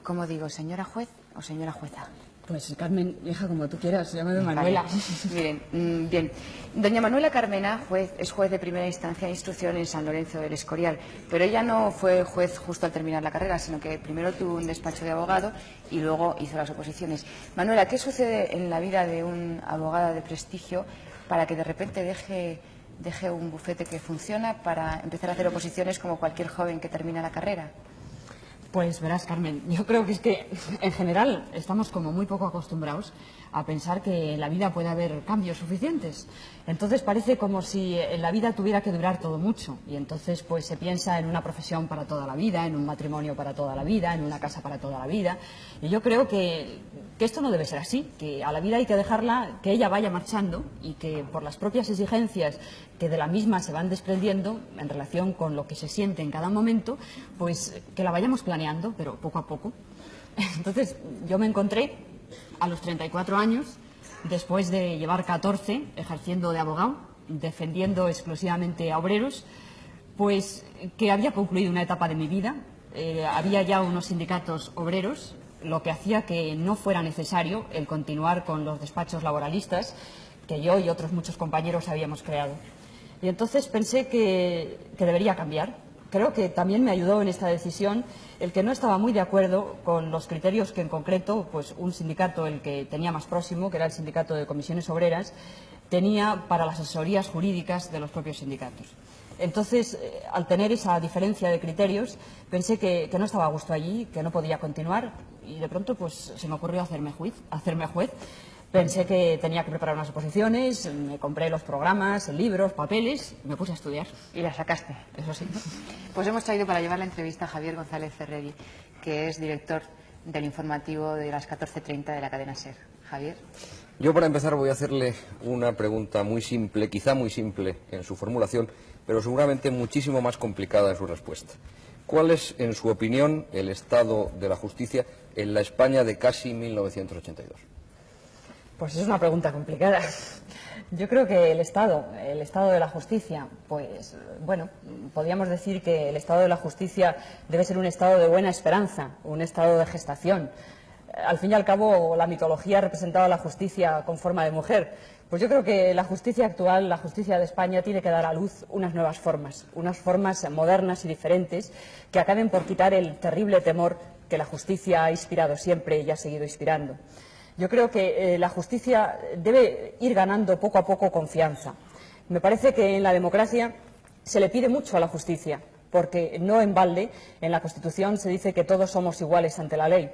¿Cómo digo, señora juez o señora jueza? Pues Carmen, hija, como tú quieras, llámame Manuela. Vale. Miren, bien. Doña Manuela Carmena es juez de primera instancia de instrucción en San Lorenzo del Escorial, pero ella no fue juez justo al terminar la carrera, sino que primero tuvo un despacho de abogado y luego hizo las oposiciones. Manuela, ¿qué sucede en la vida de un abogado de prestigio para que de repente deje un bufete que funciona para empezar a hacer oposiciones como cualquier joven que termina la carrera? Pues verás, Carmen, yo creo que es que en general estamos como muy poco acostumbrados a pensar que en la vida puede haber cambios suficientes. Entonces parece como si en la vida tuviera que durar todo mucho y entonces pues se piensa en una profesión para toda la vida, en un matrimonio para toda la vida, en una casa para toda la vida. Y yo creo que esto no debe ser así, que a la vida hay que dejarla que ella vaya marchando y que por las propias exigencias que de la misma se van desprendiendo en relación con lo que se siente en cada momento, pues que la vayamos planeando, pero poco a poco. Entonces yo me encontré a los 34 años, después de llevar 14 ejerciendo de abogado, defendiendo exclusivamente a obreros, pues que había concluido una etapa de mi vida. Había ya unos sindicatos obreros, lo que hacía que no fuera necesario el continuar con los despachos laboralistas que yo y otros muchos compañeros habíamos creado. Y entonces pensé que debería cambiar. Creo que también me ayudó en esta decisión el que no estaba muy de acuerdo con los criterios que en concreto pues un sindicato, el que tenía más próximo, que era el sindicato de comisiones obreras, tenía para las asesorías jurídicas de los propios sindicatos. Entonces, al tener esa diferencia de criterios, pensé que no estaba a gusto allí, que no podía continuar y de pronto pues se me ocurrió hacerme juez. Pensé que tenía que preparar unas oposiciones, me compré los programas, libros, papeles y me puse a estudiar. ¿Y la sacaste? Eso sí. Pues hemos traído para llevar la entrevista a Javier González Ferreri, que es director del informativo de las 14:30 de la cadena SER. Javier. Yo para empezar voy a hacerle una pregunta muy simple, quizá muy simple en su formulación, pero seguramente muchísimo más complicada en su respuesta. ¿Cuál es, en su opinión, el estado de la justicia en la España de casi 1982? Pues es una pregunta complicada. Yo creo que el estado de la justicia, pues bueno, podríamos decir que el estado de la justicia debe ser un estado de buena esperanza, un estado de gestación. Al fin y al cabo, la mitología representaba a la justicia con forma de mujer. Pues yo creo que la justicia actual, la justicia de España, tiene que dar a luz unas nuevas formas, unas formas modernas y diferentes que acaben por quitar el terrible temor que la justicia ha inspirado siempre y ha seguido inspirando. Yo creo que la justicia debe ir ganando poco a poco confianza. Me parece que en la democracia se le pide mucho a la justicia, porque no en balde en la Constitución se dice que todos somos iguales ante la ley.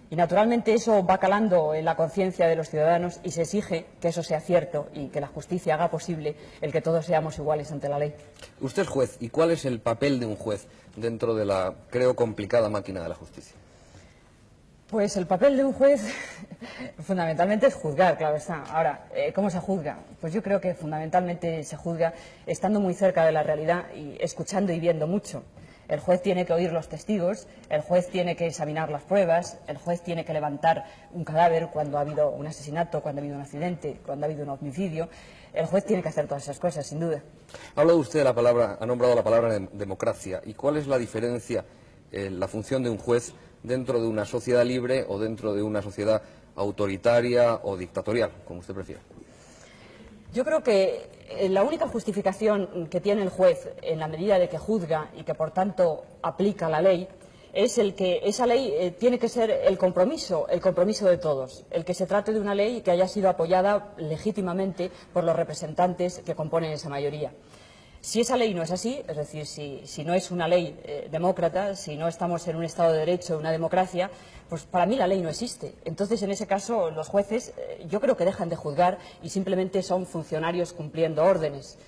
Y naturalmente eso va calando en la conciencia de los ciudadanos y se exige que eso sea cierto y que la justicia haga posible el que todos seamos iguales ante la ley. Usted es juez, ¿y cuál es el papel de un juez dentro de la, creo, complicada máquina de la justicia? Pues el papel de un juez fundamentalmente es juzgar, claro está. Ahora, ¿cómo se juzga? Pues yo creo que fundamentalmente se juzga estando muy cerca de la realidad y escuchando y viendo mucho. El juez tiene que oír los testigos, el juez tiene que examinar las pruebas, el juez tiene que levantar un cadáver cuando ha habido un asesinato, cuando ha habido un accidente, cuando ha habido un homicidio. El juez tiene que hacer todas esas cosas, sin duda. Ha hablado usted de la palabra, ha nombrado la palabra democracia. ¿Y cuál es la diferencia en la función de un juez dentro de una sociedad libre o dentro de una sociedad autoritaria o dictatorial, como usted prefiera? Yo creo que la única justificación que tiene el juez en la medida de que juzga y que por tanto aplica la ley es el que esa ley tiene que ser el compromiso de todos, el que se trate de una ley que haya sido apoyada legítimamente por los representantes que componen esa mayoría. Si esa ley no es así, es decir, si no es una ley demócrata, si no estamos en un Estado de Derecho, una democracia, pues para mí la ley no existe. Entonces, en ese caso, los jueces yo creo que dejan de juzgar y simplemente son funcionarios cumpliendo órdenes.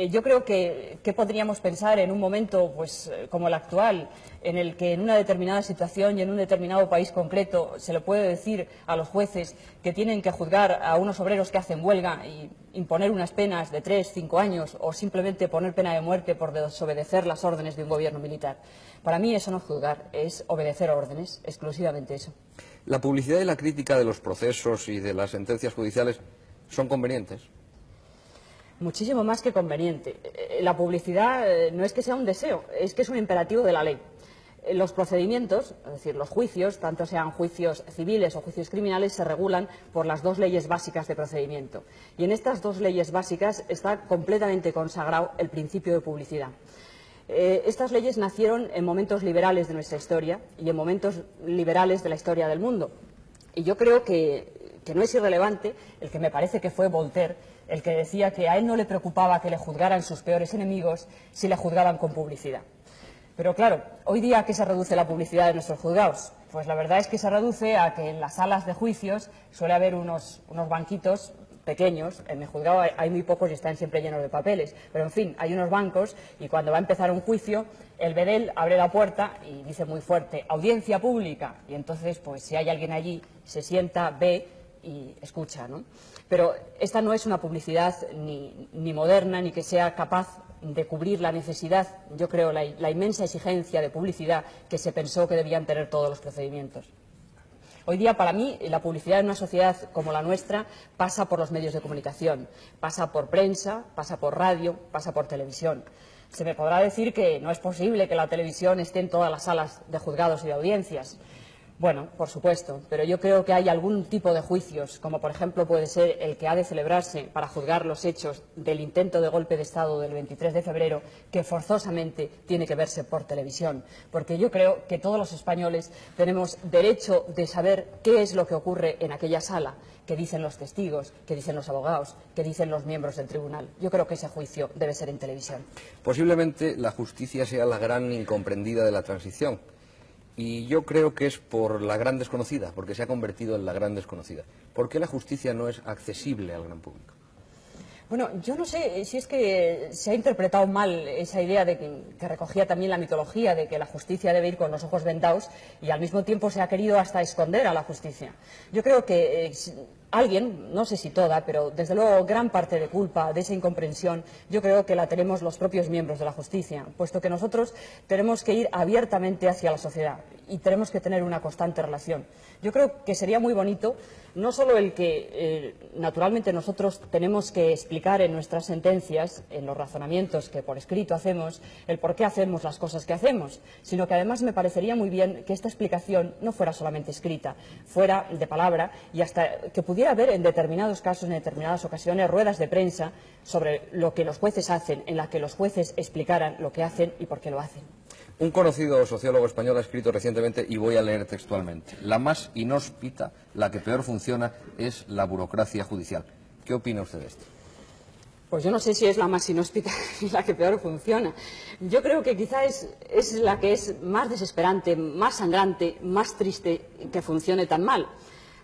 Yo creo que podríamos pensar en un momento pues, como el actual, en el que en una determinada situación y en un determinado país concreto se le puede decir a los jueces que tienen que juzgar a unos obreros que hacen huelga y imponer unas penas de 3, 5 años o simplemente poner pena de muerte por desobedecer las órdenes de un gobierno militar. Para mí eso no es juzgar, es obedecer órdenes, exclusivamente eso. ¿La publicidad y la crítica de los procesos y de las sentencias judiciales son convenientes? Muchísimo más que conveniente. La publicidad no es que sea un deseo, es que es un imperativo de la ley. los procedimientos, es decir, los juicios, tanto sean juicios civiles o juicios criminales, se regulan por las dos leyes básicas de procedimiento. Y en estas dos leyes básicas está completamente consagrado el principio de publicidad. Estas leyes nacieron en momentos liberales de nuestra historia y en momentos liberales de la historia del mundo. Y yo creo que no es irrelevante el que me parece que fue Voltaire el que decía que a él no le preocupaba que le juzgaran sus peores enemigos si le juzgaban con publicidad. Pero claro, hoy día, ¿a qué se reduce la publicidad de nuestros juzgados? Pues la verdad es que se reduce a que en las salas de juicios suele haber unos banquitos pequeños. En mi juzgado hay muy pocos y están siempre llenos de papeles. Pero, en fin, hay unos bancos y cuando va a empezar un juicio, el bedel abre la puerta y dice muy fuerte, audiencia pública. Y entonces, pues si hay alguien allí, se sienta, ve y escucha, ¿no? Pero esta no es una publicidad ni moderna, ni que sea capaz de cubrir la necesidad, yo creo, la inmensa exigencia de publicidad que se pensó que debían tener todos los procedimientos. Hoy día, para mí, la publicidad en una sociedad como la nuestra pasa por los medios de comunicación, pasa por prensa, pasa por radio, pasa por televisión. Se me podrá decir que no es posible que la televisión esté en todas las salas de juzgados y de audiencias. Bueno, por supuesto, pero yo creo que hay algún tipo de juicios, como por ejemplo puede ser el que ha de celebrarse para juzgar los hechos del intento de golpe de Estado del 23 de febrero, que forzosamente tiene que verse por televisión, porque yo creo que todos los españoles tenemos derecho de saber qué es lo que ocurre en aquella sala, qué dicen los testigos, qué dicen los abogados, qué dicen los miembros del tribunal. Yo creo que ese juicio debe ser en televisión. Posiblemente la justicia sea la gran incomprendida de la transición. Y yo creo que es por la gran desconocida, porque se ha convertido en la gran desconocida. ¿Por qué la justicia no es accesible al gran público? Bueno, yo no sé si es que se ha interpretado mal esa idea de que recogía también la mitología de que la justicia debe ir con los ojos vendados y al mismo tiempo se ha querido hasta esconder a la justicia. Yo creo que alguien, no sé si toda, pero desde luego gran parte de culpa de esa incomprensión, yo creo que la tenemos los propios miembros de la justicia, puesto que nosotros tenemos que ir abiertamente hacia la sociedad y tenemos que tener una constante relación. Yo creo que sería muy bonito no solo el que naturalmente nosotros tenemos que explicar en nuestras sentencias, en los razonamientos que por escrito hacemos, el por qué hacemos las cosas que hacemos, sino que además me parecería muy bien que esta explicación no fuera solamente escrita, fuera de palabra y hasta que pudiera haber en determinados casos, en determinadas ocasiones, ruedas de prensa sobre lo que los jueces hacen, en las que los jueces explicaran lo que hacen y por qué lo hacen. Un conocido sociólogo español ha escrito recientemente, y voy a leer textualmente, la más inhóspita, la que peor funciona, es la burocracia judicial. ¿Qué opina usted de esto? Pues yo no sé si es la más inhóspita y la que peor funciona. Yo creo que quizá es la que es más desesperante, más sangrante, más triste que funcione tan mal.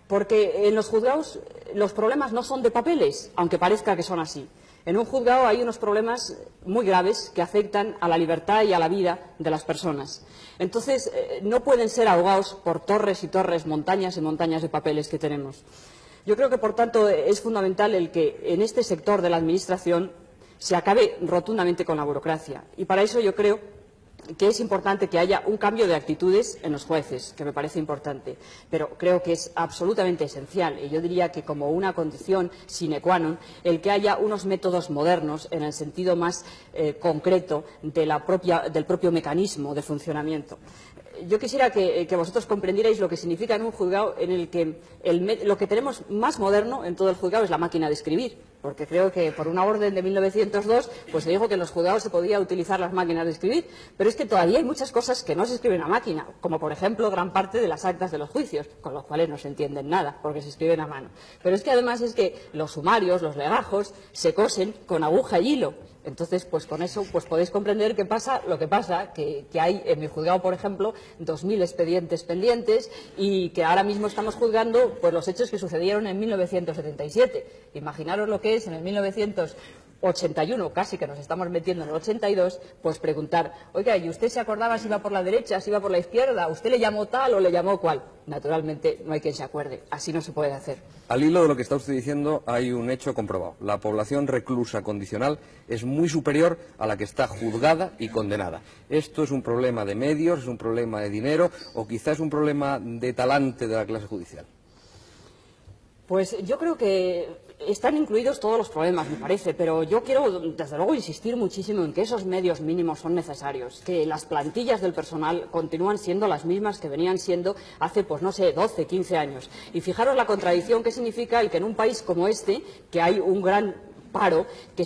Porque en los juzgados los problemas no son de papeles, aunque parezca que son así. En un juzgado hay unos problemas muy graves que afectan a la libertad y a la vida de las personas. Entonces, no pueden ser ahogados por torres y torres, montañas y montañas de papeles que tenemos. Yo creo que, por tanto, es fundamental el que en este sector de la Administración se acabe rotundamente con la burocracia. Y para eso yo creo que es importante que haya un cambio de actitudes en los jueces, que me parece importante, pero creo que es absolutamente esencial, y yo diría que como una condición sine qua non, el que haya unos métodos modernos en el sentido más concreto de del propio mecanismo de funcionamiento. Yo quisiera que vosotros comprendierais lo que significa en un juzgado en el que lo que tenemos más moderno en todo el juzgado es la máquina de escribir, porque creo que por una orden de 1902 pues se dijo que en los juzgados se podía utilizar las máquinas de escribir, pero es que todavía hay muchas cosas que no se escriben a máquina, como por ejemplo gran parte de las actas de los juicios, con los cuales no se entienden nada, porque se escriben a mano. Pero es que además es que los sumarios, los legajos, se cosen con aguja y hilo. Entonces, pues con eso pues podéis comprender qué pasa, lo que pasa, que hay en mi juzgado, por ejemplo, 2000 expedientes pendientes y que ahora mismo estamos juzgando pues los hechos que sucedieron en 1977. Imaginaros lo que es en el 1981, casi que nos estamos metiendo en el 82, pues preguntar, oiga, ¿y usted se acordaba si iba por la derecha, si iba por la izquierda? ¿Usted le llamó tal o le llamó cual? Naturalmente no hay quien se acuerde, así no se puede hacer. Al hilo de lo que está usted diciendo, hay un hecho comprobado. La población reclusa condicional es muy superior a la que está juzgada y condenada. ¿Esto es un problema de medios, es un problema de dinero o quizás es un problema de talante de la clase judicial? Pues yo creo que están incluidos todos los problemas, me parece, pero yo quiero, desde luego, insistir muchísimo en que esos medios mínimos son necesarios, que las plantillas del personal continúan siendo las mismas que venían siendo hace, pues no sé, 12, 15 años. Y fijaros la contradicción que significa el que en un país como este, que hay un gran paro, que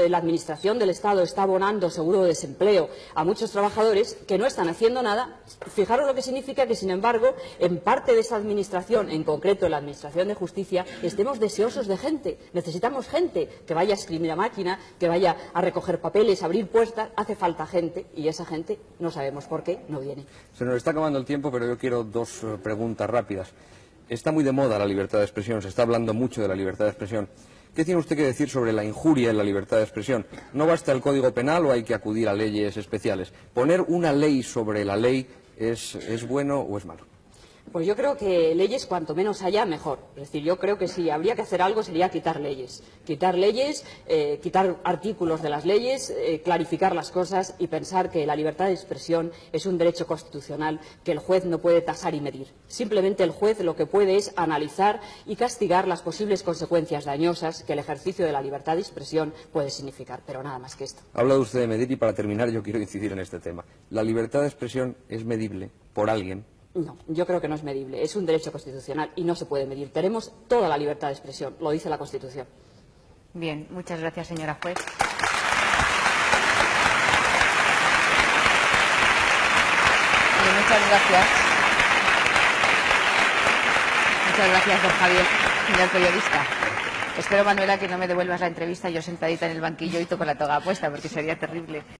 la Administración del Estado está abonando seguro de desempleo a muchos trabajadores que no están haciendo nada. Fijaros lo que significa que, sin embargo, en parte de esa Administración, en concreto en la Administración de Justicia, estemos deseosos de gente. Necesitamos gente que vaya a escribir a máquina, que vaya a recoger papeles, a abrir puertas. Hace falta gente y esa gente no sabemos por qué no viene. Se nos está acabando el tiempo, pero yo quiero dos preguntas rápidas. Está muy de moda la libertad de expresión, se está hablando mucho de la libertad de expresión. ¿Qué tiene usted que decir sobre la injuria en la libertad de expresión? ¿No basta el Código Penal o hay que acudir a leyes especiales? ¿Poner una ley sobre la ley es bueno o es malo? Pues yo creo que leyes, cuanto menos haya, mejor. Es decir, yo creo que si habría que hacer algo sería quitar leyes, quitar artículos de las leyes, clarificar las cosas y pensar que la libertad de expresión es un derecho constitucional que el juez no puede tasar y medir. Simplemente el juez lo que puede es analizar y castigar las posibles consecuencias dañosas que el ejercicio de la libertad de expresión puede significar, pero nada más que esto. Ha hablado usted de medir y para terminar yo quiero incidir en este tema. ¿La libertad de expresión es medible por alguien? No, yo creo que no es medible. Es un derecho constitucional y no se puede medir. Tenemos toda la libertad de expresión, lo dice la Constitución. Bien, muchas gracias, señora juez. Muchas gracias. Muchas gracias, don Javier, señor periodista. Espero, Manuela, que no me devuelvas la entrevista yo sentadita en el banquillo y con la toga puesta, porque sería terrible.